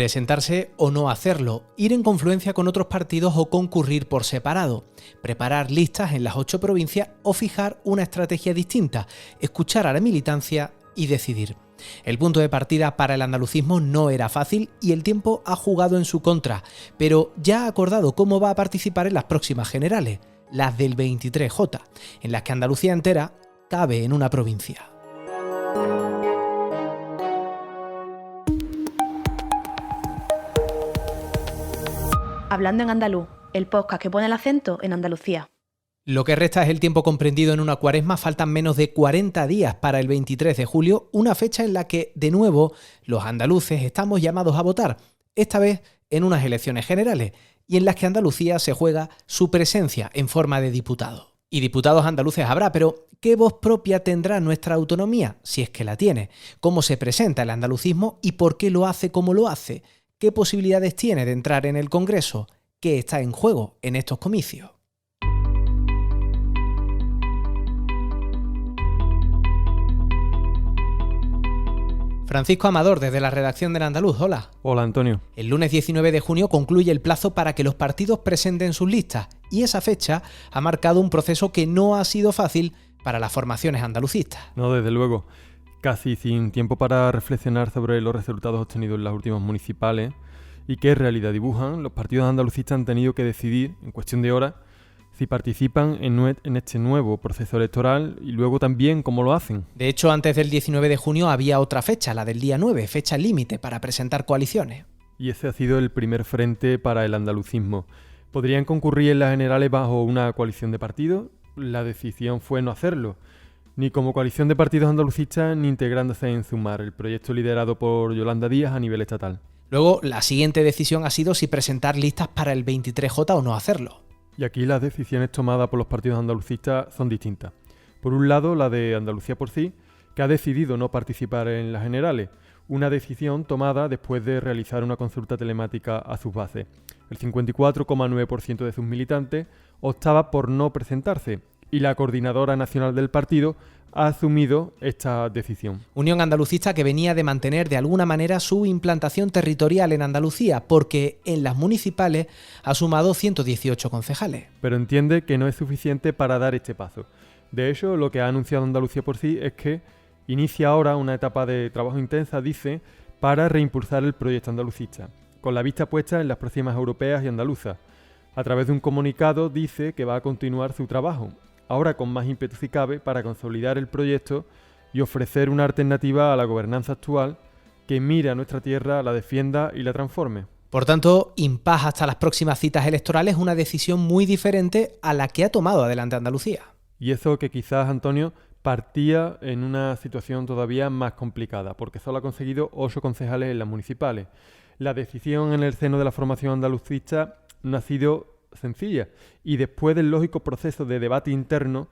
Presentarse o no hacerlo, ir en confluencia con otros partidos o concurrir por separado, preparar listas en las 8 provincias o fijar una estrategia distinta, escuchar a la militancia y decidir. El punto de partida para el andalucismo no era fácil y el tiempo ha jugado en su contra, pero ya ha acordado cómo va a participar en las próximas generales, las del 23J, en las que Andalucía entera cabe en una provincia. Hablando en andaluz, el podcast que pone el acento en Andalucía. Lo que resta es el tiempo comprendido en una cuaresma. Faltan menos de 40 días para el 23 de julio, una fecha en la que, de nuevo, los andaluces estamos llamados a votar, esta vez en unas elecciones generales, y en las que Andalucía se juega su presencia en forma de diputado. Y diputados andaluces habrá, pero ¿qué voz propia tendrá nuestra autonomía, si es que la tiene? ¿Cómo se presenta el andalucismo y por qué lo hace como lo hace? ¿Qué posibilidades tiene de entrar en el Congreso? ¿Qué está en juego en estos comicios? Francisco Amador, desde la redacción del Andaluz. Hola. Hola, Antonio. El lunes 19 de junio concluye el plazo para que los partidos presenten sus listas y esa fecha ha marcado un proceso que no ha sido fácil para las formaciones andalucistas. No, desde luego. Casi sin tiempo para reflexionar sobre los resultados obtenidos en las últimas municipales y qué realidad dibujan, los partidos andalucistas han tenido que decidir, en cuestión de horas, si participan en este nuevo proceso electoral y luego también cómo lo hacen. De hecho, antes del 19 de junio había otra fecha, la del día 9, fecha límite para presentar coaliciones. Y ese ha sido el primer frente para el andalucismo. ¿Podrían concurrir en las generales bajo una coalición de partidos? La decisión fue no hacerlo. Ni como coalición de partidos andalucistas ni integrándose en Sumar, el proyecto liderado por Yolanda Díaz a nivel estatal. Luego, la siguiente decisión ha sido si presentar listas para el 23J o no hacerlo. Y aquí las decisiones tomadas por los partidos andalucistas son distintas. Por un lado, la de Andalucía por sí, que ha decidido no participar en las generales, una decisión tomada después de realizar una consulta telemática a sus bases. El 54,9% de sus militantes optaba por no presentarse, y la coordinadora nacional del partido ha asumido esta decisión. Unión Andalucista, que venía de mantener de alguna manera su implantación territorial en Andalucía, porque en las municipales ha sumado 118 concejales. Pero entiende que no es suficiente para dar este paso. De hecho, lo que ha anunciado Andalucía por sí es que inicia ahora una etapa de trabajo intensa, dice, para reimpulsar el proyecto andalucista, con la vista puesta en las próximas europeas y andaluzas. A través de un comunicado dice que va a continuar su trabajo, ahora con más ímpetu si cabe, para consolidar el proyecto y ofrecer una alternativa a la gobernanza actual que mire a nuestra tierra, la defienda y la transforme. Por tanto, impas hasta las próximas citas electorales, una decisión muy diferente a la que ha tomado adelante Andalucía. Y eso que quizás, Antonio, partía en una situación todavía más complicada, porque solo ha conseguido 8 concejales en las municipales. La decisión en el seno de la formación andalucista no ha sido sencilla, y después del lógico proceso de debate interno,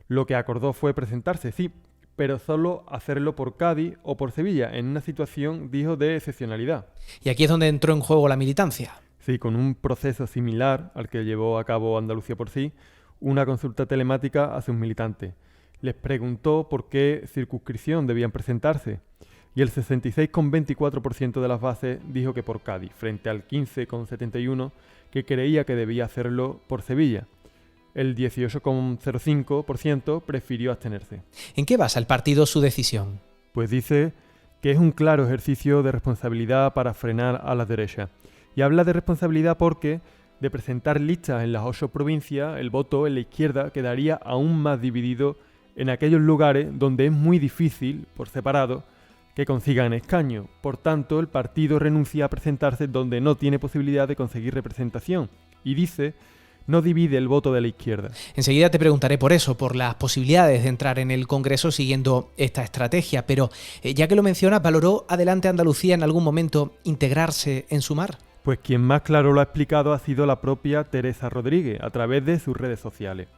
lo que acordó fue presentarse, sí, pero solo hacerlo por Cádiz o por Sevilla, en una situación, dijo, de excepcionalidad. Y aquí es donde entró en juego la militancia. Sí, con un proceso similar al que llevó a cabo Andalucía por sí, una consulta telemática a sus militantes. Les preguntó por qué circunscripción debían presentarse, y el 66,24% de las bases dijo que por Cádiz, frente al 15,71% que creía que debía hacerlo por Sevilla. El 18,05% prefirió abstenerse. ¿En qué basa el partido su decisión? Pues dice que es un claro ejercicio de responsabilidad para frenar a la derecha. Y habla de responsabilidad porque, de presentar listas en las 8 provincias, el voto en la izquierda quedaría aún más dividido en aquellos lugares donde es muy difícil, por separado, que consigan escaño. Por tanto, el partido renuncia a presentarse donde no tiene posibilidad de conseguir representación. Y dice, no divide el voto de la izquierda. Enseguida te preguntaré por eso, por las posibilidades de entrar en el Congreso siguiendo esta estrategia. Pero, ya que lo mencionas, ¿valoró adelante Andalucía en algún momento integrarse en Sumar? Pues quien más claro lo ha explicado ha sido la propia Teresa Rodríguez, a través de sus redes sociales,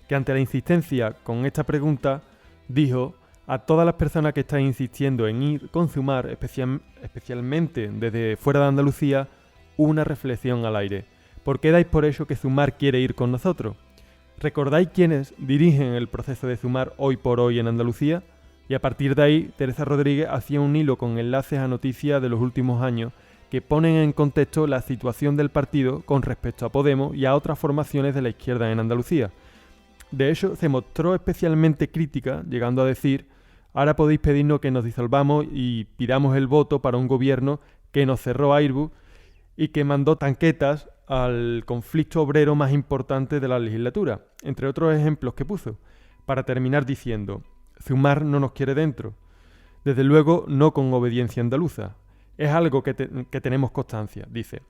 que ante la insistencia con esta pregunta, dijo: a todas las personas que están insistiendo en ir con Sumar, especialmente desde fuera de Andalucía, una reflexión al aire. ¿Por qué dais por hecho que Sumar quiere ir con nosotros? ¿Recordáis quiénes dirigen el proceso de Sumar hoy por hoy en Andalucía? Y a partir de ahí, Teresa Rodríguez hacía un hilo con enlaces a noticias de los últimos años que ponen en contexto la situación del partido con respecto a Podemos y a otras formaciones de la izquierda en Andalucía. De hecho, se mostró especialmente crítica, llegando a decir: ahora podéis pedirnos que nos disolvamos y pidamos el voto para un gobierno que nos cerró Airbus y que mandó tanquetas al conflicto obrero más importante de la legislatura, entre otros ejemplos que puso, para terminar diciendo: Zumar no nos quiere dentro. Desde luego no con obediencia andaluza. Es algo que tenemos constancia, dice.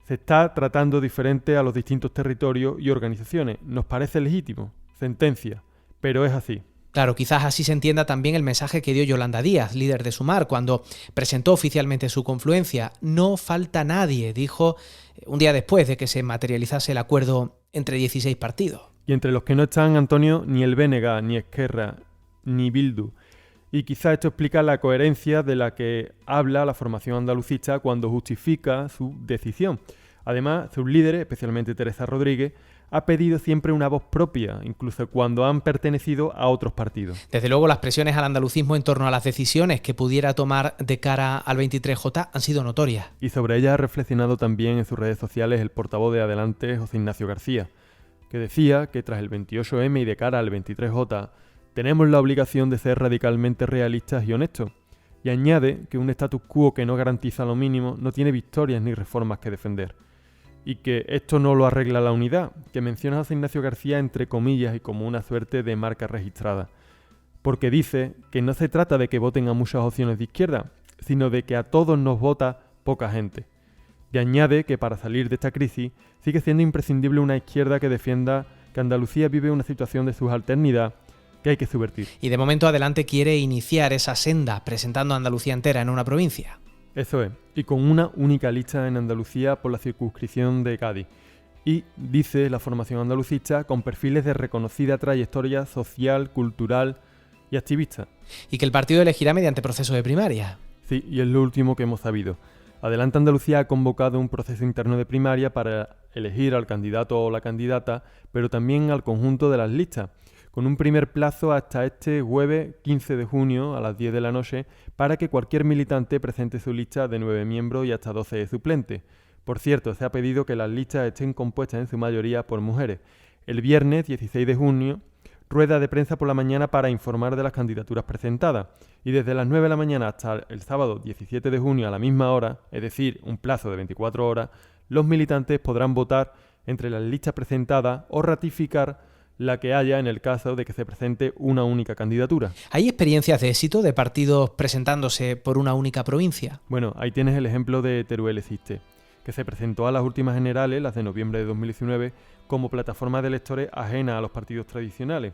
Se está tratando diferente a los distintos territorios y organizaciones. Nos parece legítimo. Sentencia. Pero es así. Claro, quizás así se entienda también el mensaje que dio Yolanda Díaz, líder de Sumar, cuando presentó oficialmente su confluencia. No falta nadie, dijo un día después de que se materializase el acuerdo entre 16 partidos. Y entre los que no están, Antonio, ni el BNG, ni Esquerra, ni Bildu. Y quizá esto explica la coherencia de la que habla la formación andalucista cuando justifica su decisión. Además, sus líderes, especialmente Teresa Rodríguez, ha pedido siempre una voz propia, incluso cuando han pertenecido a otros partidos. Desde luego, las presiones al andalucismo en torno a las decisiones que pudiera tomar de cara al 23J han sido notorias. Y sobre ellas ha reflexionado también en sus redes sociales el portavoz de Adelante, José Ignacio García, que decía que tras el 28M y de cara al 23J, tenemos la obligación de ser radicalmente realistas y honestos. Y añade que un status quo que no garantiza lo mínimo no tiene victorias ni reformas que defender. Y que esto no lo arregla la unidad, que menciona a José Ignacio García entre comillas y como una suerte de marca registrada. Porque dice que no se trata de que voten a muchas opciones de izquierda, sino de que a todos nos vota poca gente. Y añade que para salir de esta crisis sigue siendo imprescindible una izquierda que defienda que Andalucía vive una situación de subalternidad que hay que subvertir. Y de momento Adelante quiere iniciar esa senda presentando a Andalucía entera en una provincia. Eso es, y con una única lista en Andalucía por la circunscripción de Cádiz. Y, dice la formación andalucista, con perfiles de reconocida trayectoria social, cultural y activista. Y que el partido elegirá mediante proceso de primaria. Sí, y es lo último que hemos sabido. Adelante Andalucía ha convocado un proceso interno de primaria para elegir al candidato o la candidata, pero también al conjunto de las listas, con un primer plazo hasta este jueves 15 de junio a las 10 de la noche para que cualquier militante presente su lista de 9 miembros y hasta 12 suplentes. Por cierto, se ha pedido que las listas estén compuestas en su mayoría por mujeres. El viernes 16 de junio, rueda de prensa por la mañana para informar de las candidaturas presentadas. Y desde las 9 de la mañana hasta el sábado 17 de junio a la misma hora, es decir, un plazo de 24 horas, los militantes podrán votar entre las listas presentadas o ratificar la que haya en el caso de que se presente una única candidatura. ¿Hay experiencias de éxito de partidos presentándose por una única provincia? Bueno, ahí tienes el ejemplo de Teruel Existe, que se presentó a las últimas generales, las de noviembre de 2019, como plataforma de electores ajena a los partidos tradicionales.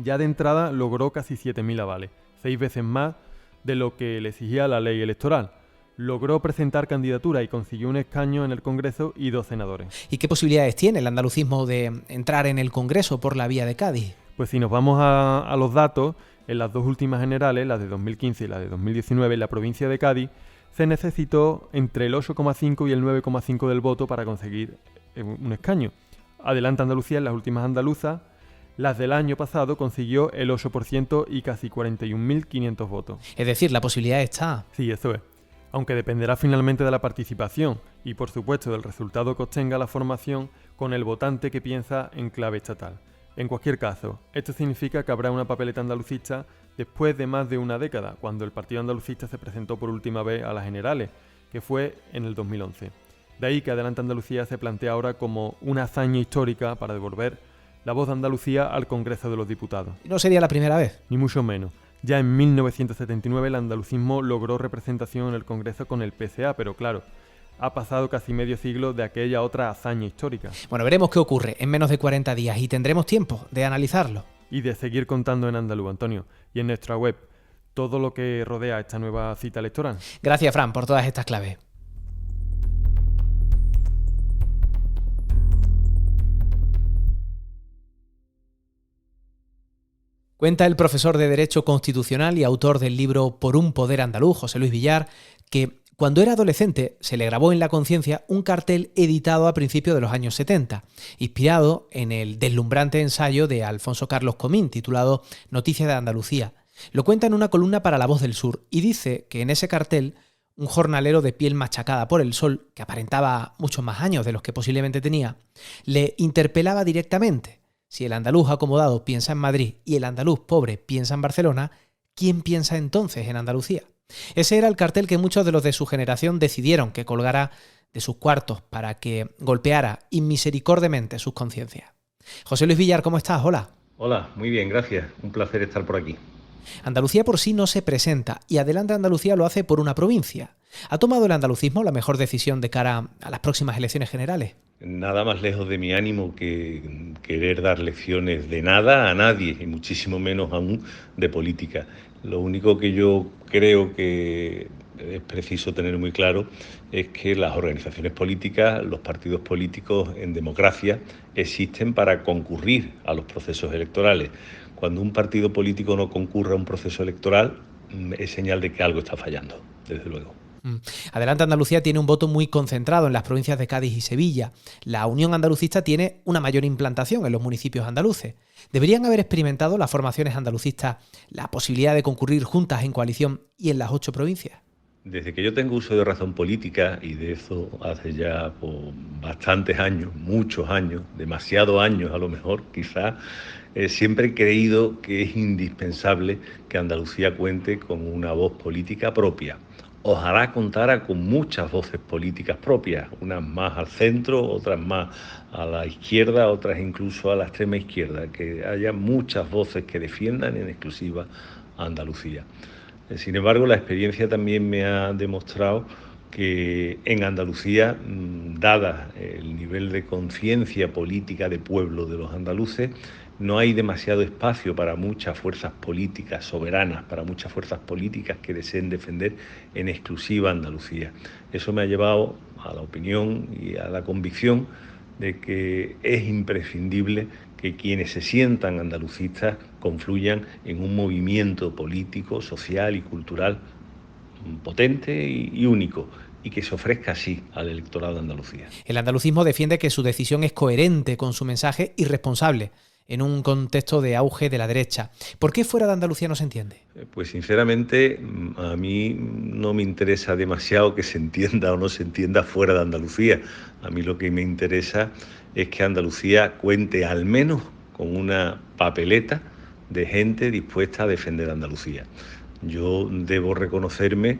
Ya de entrada logró casi 7.000 avales, 6 veces más de lo que le exigía la ley electoral. Logró presentar candidatura y consiguió un escaño en el Congreso y 2 senadores. ¿Y qué posibilidades tiene el andalucismo de entrar en el Congreso por la vía de Cádiz? Pues si nos vamos a los datos, en las dos últimas generales, las de 2015 y la de 2019, en la provincia de Cádiz, se necesitó entre el 8,5 y el 9,5 del voto para conseguir un escaño. Adelante Andalucía, en las últimas andaluzas, las del año pasado consiguió el 8% y casi 41.500 votos. Es decir, la posibilidad está. Sí, eso es. Aunque dependerá finalmente de la participación y, por supuesto, del resultado que obtenga la formación con el votante que piensa en clave estatal. En cualquier caso, esto significa que habrá una papeleta andalucista después de más de una década, cuando el partido andalucista se presentó por última vez a las generales, que fue en el 2011. De ahí que Adelante Andalucía se plantea ahora como una hazaña histórica para devolver la voz de Andalucía al Congreso de los Diputados. No sería la primera vez. Ni mucho menos. Ya en 1979 el andalucismo logró representación en el Congreso con el PCA, pero claro, ha pasado casi medio siglo de aquella otra hazaña histórica. Bueno, veremos qué ocurre en menos de 40 días y tendremos tiempo de analizarlo. Y de seguir contando en andaluz, Antonio, y en nuestra web, todo lo que rodea esta nueva cita electoral. Gracias, Fran, por todas estas claves. Cuenta el profesor de Derecho Constitucional y autor del libro Por un poder andaluz, José Luis Villar, que cuando era adolescente se le grabó en la conciencia un cartel editado a principios de los años 70, inspirado en el deslumbrante ensayo de Alfonso Carlos Comín, titulado Noticias de Andalucía. Lo cuenta en una columna para La Voz del Sur y dice que en ese cartel un jornalero de piel machacada por el sol, que aparentaba muchos más años de los que posiblemente tenía, le interpelaba directamente. Si el andaluz acomodado piensa en Madrid y el andaluz pobre piensa en Barcelona, ¿quién piensa entonces en Andalucía? Ese era el cartel que muchos de los de su generación decidieron que colgara de sus cuartos para que golpeara inmisericordiamente sus conciencias. José Luis Villar, ¿cómo estás? Hola. Hola, muy bien, gracias. Un placer estar por aquí. Andalucía por sí no se presenta y Adelante Andalucía lo hace por una provincia. ¿Ha tomado el andalucismo la mejor decisión de cara a las próximas elecciones generales? Nada más lejos de mi ánimo que querer dar lecciones de nada a nadie, y muchísimo menos aún de política. Lo único que yo creo que es preciso tener muy claro es que las organizaciones políticas, los partidos políticos en democracia existen para concurrir a los procesos electorales. Cuando un partido político no concurre a un proceso electoral, es señal de que algo está fallando, desde luego. Adelante Andalucía tiene un voto muy concentrado en las provincias de Cádiz y Sevilla. La Unión Andalucista tiene una mayor implantación en los municipios andaluces. ¿Deberían haber experimentado las formaciones andalucistas la posibilidad de concurrir juntas en coalición y en las 8 provincias? Desde que yo tengo uso de razón política, y de eso hace ya bastantes años, muchos años, demasiados años a lo mejor, quizás, siempre he creído que es indispensable que Andalucía cuente con una voz política propia. Ojalá contara con muchas voces políticas propias, unas más al centro, otras más a la izquierda, otras incluso a la extrema izquierda, que haya muchas voces que defiendan en exclusiva a Andalucía. Sin embargo, la experiencia también me ha demostrado que en Andalucía, dada el nivel de conciencia política de pueblo de los andaluces, no hay demasiado espacio para muchas fuerzas políticas soberanas, para muchas fuerzas políticas que deseen defender en exclusiva Andalucía. Eso me ha llevado a la opinión y a la convicción de que es imprescindible que quienes se sientan andalucistas confluyan en un movimiento político, social y cultural potente y único, y que se ofrezca así al electorado de Andalucía. El andalucismo defiende que su decisión es coherente con su mensaje y responsable en un contexto de auge de la derecha. ¿Por qué fuera de Andalucía no se entiende? Pues sinceramente a mí no me interesa demasiado que se entienda o no se entienda fuera de Andalucía. A mí lo que me interesa es que Andalucía cuente al menos con una papeleta de gente dispuesta a defender a Andalucía. Yo debo reconocerme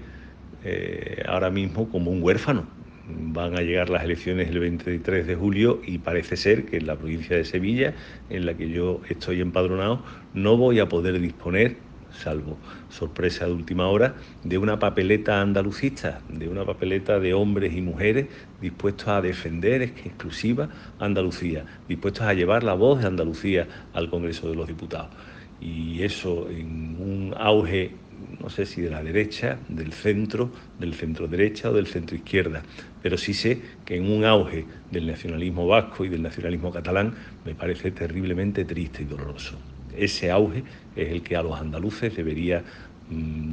ahora mismo como un huérfano. Van a llegar las elecciones el 23 de julio y parece ser que en la provincia de Sevilla, en la que yo estoy empadronado, no voy a poder disponer, salvo sorpresa de última hora, de una papeleta andalucista, de una papeleta de hombres y mujeres dispuestos a defender exclusiva Andalucía, dispuestos a llevar la voz de Andalucía al Congreso de los Diputados. Y eso en un auge, no sé si de la derecha, del centro derecha o del centro izquierda, pero sí sé que en un auge del nacionalismo vasco y del nacionalismo catalán me parece terriblemente triste y doloroso. Ese auge es el que a los andaluces debería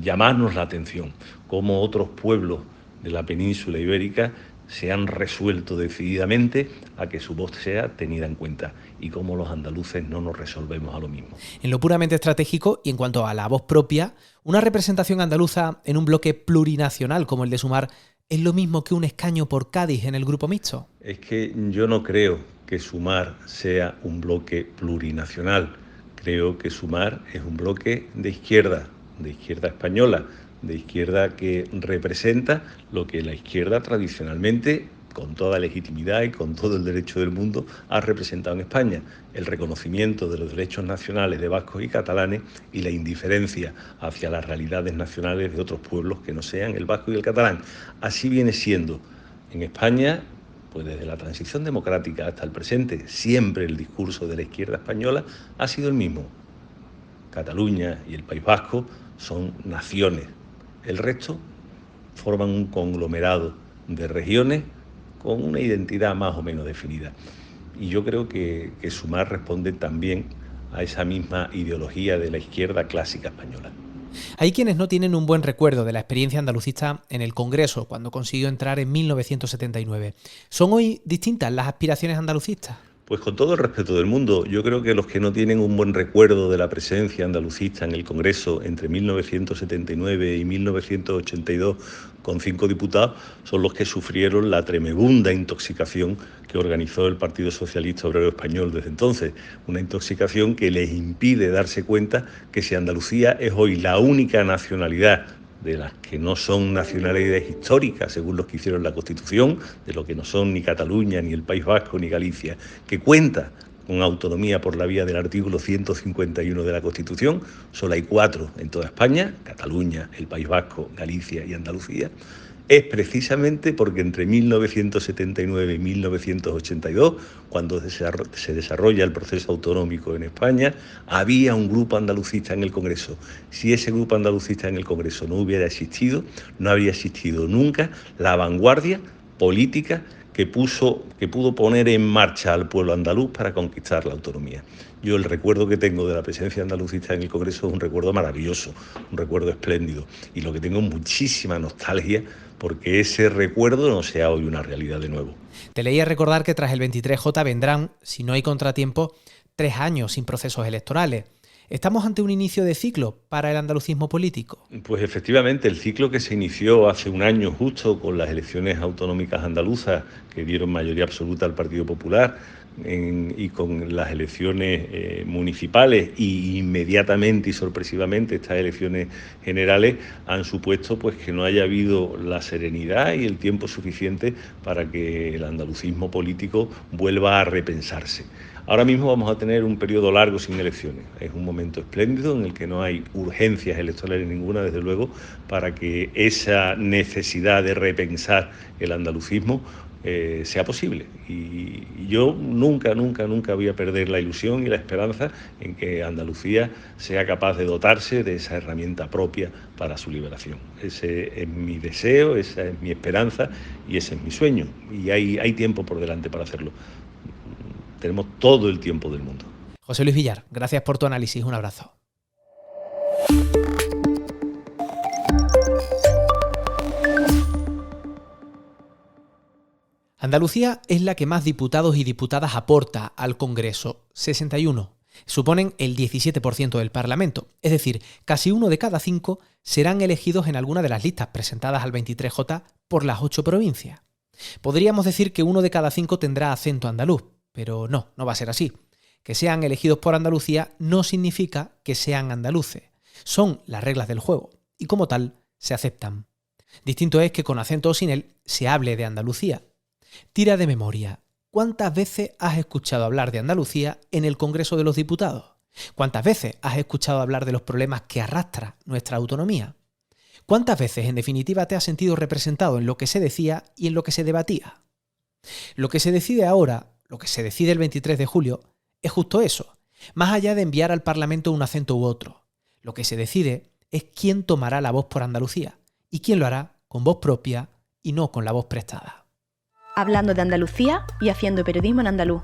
llamarnos la atención, como otros pueblos de la península ibérica se han resuelto decididamente a que su voz sea tenida en cuenta, y cómo los andaluces no nos resolvemos a lo mismo. En lo puramente estratégico y en cuanto a la voz propia, una representación andaluza en un bloque plurinacional como el de Sumar es lo mismo que un escaño por Cádiz en el grupo mixto. Es que yo no creo que Sumar sea un bloque plurinacional. Creo que Sumar es un bloque de izquierda española, de izquierda que representa lo que la izquierda tradicionalmente, con toda legitimidad y con todo el derecho del mundo, ha representado en España: el reconocimiento de los derechos nacionales de vascos y catalanes y la indiferencia hacia las realidades nacionales de otros pueblos que no sean el vasco y el catalán. Así viene siendo en España, pues desde la transición democrática hasta el presente, siempre el discurso de la izquierda española ha sido el mismo. Cataluña y el País Vasco son naciones. El resto forman un conglomerado de regiones con una identidad más o menos definida. Y yo creo que Sumar responde también a esa misma ideología de la izquierda clásica española. Hay quienes no tienen un buen recuerdo de la experiencia andalucista en el Congreso, cuando consiguió entrar en 1979. ¿Son hoy distintas las aspiraciones andalucistas? Pues con todo el respeto del mundo, yo creo que los que no tienen un buen recuerdo de la presencia andalucista en el Congreso entre 1979 y 1982 con 5 diputados son los que sufrieron la tremenda intoxicación que organizó el Partido Socialista Obrero Español desde entonces. Una intoxicación que les impide darse cuenta que si Andalucía es hoy la única nacionalidad de las que no son nacionalidades históricas, según los que hicieron la Constitución, de lo que no son ni Cataluña, ni el País Vasco, ni Galicia, que cuenta con autonomía por la vía del artículo 151 de la Constitución, solo hay 4 en toda España, Cataluña, el País Vasco, Galicia y Andalucía, es precisamente porque entre 1979 y 1982, cuando se desarrolla el proceso autonómico en España, había un grupo andalucista en el Congreso. Si ese grupo andalucista en el Congreso no hubiera existido, no habría existido nunca la vanguardia política que pudo poner en marcha al pueblo andaluz para conquistar la autonomía. Yo el recuerdo que tengo de la presencia andalucista en el Congreso es un recuerdo maravilloso, un recuerdo espléndido, y lo que tengo es muchísima nostalgia porque ese recuerdo no sea hoy una realidad de nuevo. Te leía recordar que tras el 23J vendrán, si no hay contratiempo, 3 años sin procesos electorales. ¿Estamos ante un inicio de ciclo para el andalucismo político? Pues efectivamente, el ciclo que se inició hace un año justo con las elecciones autonómicas andaluzas que dieron mayoría absoluta al Partido Popular y con las elecciones municipales y inmediatamente y sorpresivamente estas elecciones generales han supuesto pues que no haya habido la serenidad y el tiempo suficiente para que el andalucismo político vuelva a repensarse. Ahora mismo vamos a tener un periodo largo sin elecciones. Es un momento espléndido en el que no hay urgencias electorales ninguna, desde luego, para que esa necesidad de repensar el andalucismo sea posible. Y yo nunca voy a perder la ilusión y la esperanza en que Andalucía sea capaz de dotarse de esa herramienta propia para su liberación. Ese es mi deseo, esa es mi esperanza y ese es mi sueño. Y hay tiempo por delante para hacerlo. Tenemos todo el tiempo del mundo. José Luis Villar, gracias por tu análisis. Un abrazo. Andalucía es la que más diputados y diputadas aporta al Congreso, 61. Suponen el 17% del Parlamento, es decir, casi 1 de cada 5 serán elegidos en alguna de las listas presentadas al 23J por las 8 provincias. Podríamos decir que 1 de cada 5 tendrá acento andaluz, pero no va a ser así. Que sean elegidos por Andalucía no significa que sean andaluces. Son las reglas del juego y como tal se aceptan. Distinto es que con acento o sin él se hable de Andalucía. Tira de memoria. ¿Cuántas veces has escuchado hablar de Andalucía en el Congreso de los Diputados? ¿Cuántas veces has escuchado hablar de los problemas que arrastra nuestra autonomía? ¿Cuántas veces, en definitiva, te has sentido representado en lo que se decía y en lo que se debatía? Lo que se decide ahora, lo que se decide el 23 de julio, es justo eso. Más allá de enviar al Parlamento un acento u otro, lo que se decide es quién tomará la voz por Andalucía y quién lo hará con voz propia y no con la voz prestada. Hablando de Andalucía y haciendo periodismo en andaluz.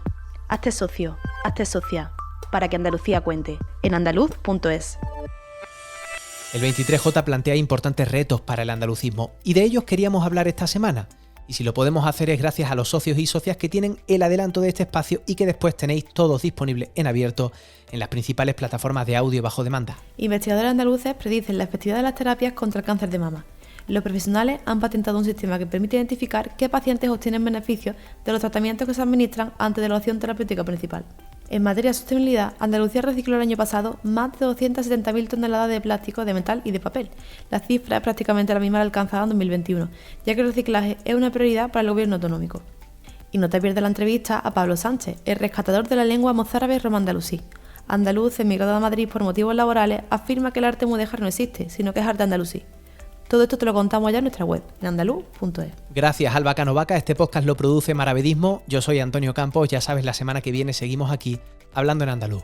Hazte socio, hazte socia, para que Andalucía cuente, en andaluz.es. El 23J plantea importantes retos para el andalucismo y de ellos queríamos hablar esta semana. Y si lo podemos hacer es gracias a los socios y socias que tienen el adelanto de este espacio y que después tenéis todos disponibles en abierto en las principales plataformas de audio bajo demanda. Investigadores andaluces predicen la efectividad de las terapias contra el cáncer de mama. Los profesionales han patentado un sistema que permite identificar qué pacientes obtienen beneficios de los tratamientos que se administran antes de la opción terapéutica principal. En materia de sostenibilidad, Andalucía recicló el año pasado más de 270.000 toneladas de plástico, de metal y de papel. La cifra es prácticamente la misma alcanzada en 2021, ya que el reciclaje es una prioridad para el gobierno autonómico. Y no te pierdas la entrevista a Pablo Sánchez, el rescatador de la lengua mozárabe romandalusí. Andaluz, emigrado a Madrid por motivos laborales, afirma que el arte mudéjar no existe, sino que es arte andalusí. Todo esto te lo contamos allá en nuestra web, en andaluz.es. Gracias, Alba Canovaca. Este podcast lo produce Maravedismo. Yo soy Antonio Campos. Ya sabes, la semana que viene seguimos aquí, hablando en andaluz.